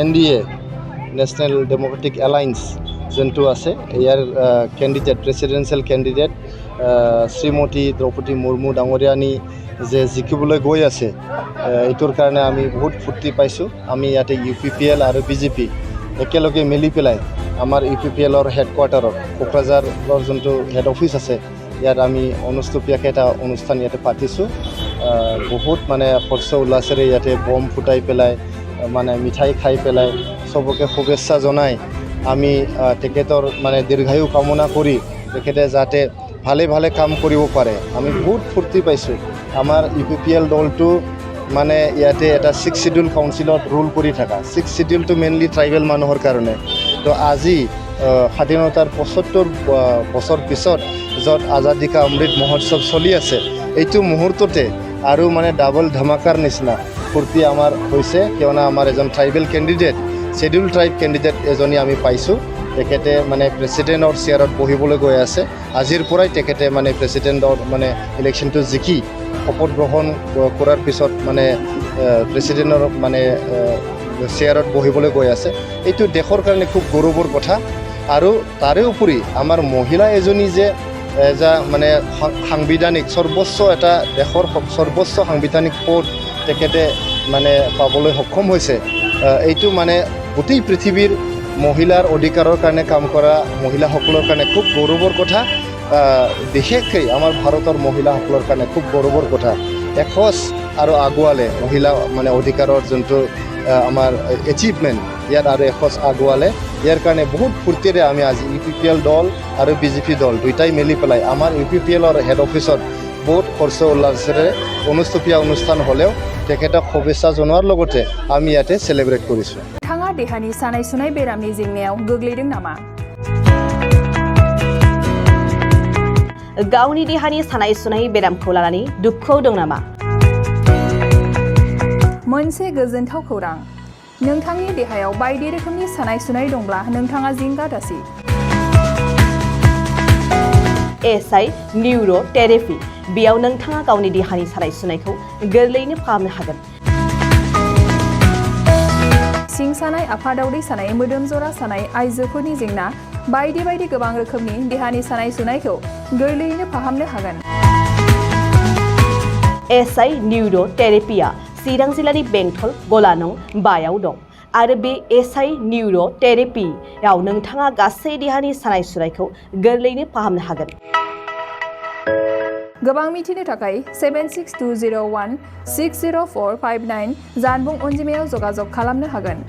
NDA National Democratic Alliance যোনটো আছে ইয়াৰ candidate প্ৰেসিডেন্সিয়েল candidate শ্ৰীমতী দ্ৰৌপদী মুৰ্মু ডাঙৰীয়ানী যে জিকিবলৈ গৈ আছে এইটোৰ কাৰণে আমি বহুত ফুৰ্তি পাইছোঁ। আমি ইয়াতে UPPL আৰু BJP একেলগে মিলি পেলাই আমাৰ UPPLৰ হেডকোৱাৰ্টাৰত কোকৰাঝাৰৰ যোনটো হেড অফিচ আছে ইয়াত আমি অনুষ্ঠুপীয়াকৈ এটা অনুষ্ঠান ইয়াতে পাতিছোঁ। বহুত মানে হৰ্ষ উল্লাসেৰে ইয়াতে বম ফুটাই পেলাই মানে মিঠাই খাই পেলাই সবকে শুভেচ্ছা জনাই আমি তেখেতৰ মানে দীৰ্ঘায়ু কামনা কৰি তেখেতে যাতে ভালে ভালে কাম কৰিব পাৰে আমি বহুত ফূৰ্তি পাইছোঁ। আমাৰ UPPL দলটো মানে ইয়াতে এটা 6 শিডিউল কাউন্সিলত ৰুল কৰি থকা 6 শিডিউলটো মেইনলি ট্ৰাইবেল মানুহৰ কাৰণে। তো আজি স্বাধীনতাৰ ৭৫ বছৰ পিছত য'ত আজাদী কা অমৃত মহোৎসৱ চলি আছে এইটো মুহূৰ্ততে আৰু মানে ডাবল ধামাকাৰ নিচিনা ফূৰ্তি আমাৰ হৈছে, কিয়নো আমাৰ এজন tribal candidate schedule tribe candidate এজনী আমি পাইছোঁ। তেখেতে মানে প্ৰেছিডেণ্টৰ চেয়াৰত বহিবলৈ গৈ আছে। আজিৰ পৰাই তেখেতে মানে প্ৰেছিডেণ্টৰ মানে ইলেকশ্যনটো জিকি শপত গ্ৰহণ কৰাৰ পিছত মানে প্ৰেছিডেণ্টৰ মানে চেয়াৰত বহিবলৈ গৈ আছে। এইটো দেশৰ কাৰণে খুব গৌৰৱৰ কথা। আৰু তাৰে উপৰি আমাৰ মহিলা এজনী যে মানে সাংবিধানিক সৰ্বোচ্চ এটা দেশৰ সৰ্বোচ্চ সাংবিধানিক পদ তেখেতে মানে পাবলৈ সক্ষম হৈছে, এইটো মানে গোটেই পৃথিৱীৰ মহিলাৰ অধিকাৰৰ কাৰণে কাম কৰা মহিলাসকলৰ কাৰণে খুব গৌৰৱৰ কথা। বিশেষকৈ আমাৰ ভাৰতৰ মহিলাসকলৰ কাৰণে খুব গৌৰৱৰ কথা। এখোজ আৰু আগুৱালে মহিলা মানে অধিকাৰৰ যোনটো আমাৰ এচিভমেণ্ট ইয়াত আৰু এখোজ আগুৱালে। ইয়াৰ কাৰণে বহুত ফূৰ্তিৰে আমি আজি UPPL দল আৰু BJP দল দুইটাই মিলি পেলাই আমাৰ UPPLৰ হেড অফিচত বহুত হৰ্ষ উল্লাসেৰে অনুষ্ঠুপীয়া অনুষ্ঠান হ'লেও তেখেতক শুভেচ্ছা জনোৱাৰ লগতে আমি ইয়াতে সেলিব্ৰেট কৰিছোঁ। नोंथाङा देहानि सानाय सुनाय बेरामनि जेंनायाव गोग्लैदों नामा? गावनि देहानि सानाय सुनाय बेरामखौ लानानै दुखुआव दं नामा? मोनसे गोजोनथाव खौरां, नोंथांनि देहायाव बायदि रोखोमनि सानाय सुनाय दंब्ला नोंथाङा जिंगा दासि। SI निउर' थेरापि बेयाव नोंथाङा गावनि देहानि सानाय सुनायखौ गोरलैयैनो फाहामनो हागोन। सिं सानाय, आफादावदै सानाय, मोदोम जरा सानाय, आइजोफोरनि जेंना बायदि बायदि गोबां रोखोमनि देहानि सानाय सुनायखौ गोरलैयैनो फाहामनो हागोन। SI निउर' थेरापिया चिरां जिल्लानि बेंटल गलानं बायाव दं आरो बे SI निउर' थेरापियाव नोंथाङा गासै देहानि सानाय सुनायखौ गोरलैयैनो फाहामनो हागोन। गोबां मिथिनो थाखाय 7620160459 जानबुं अनजिमायाव जगाजग खालामनो हागोन।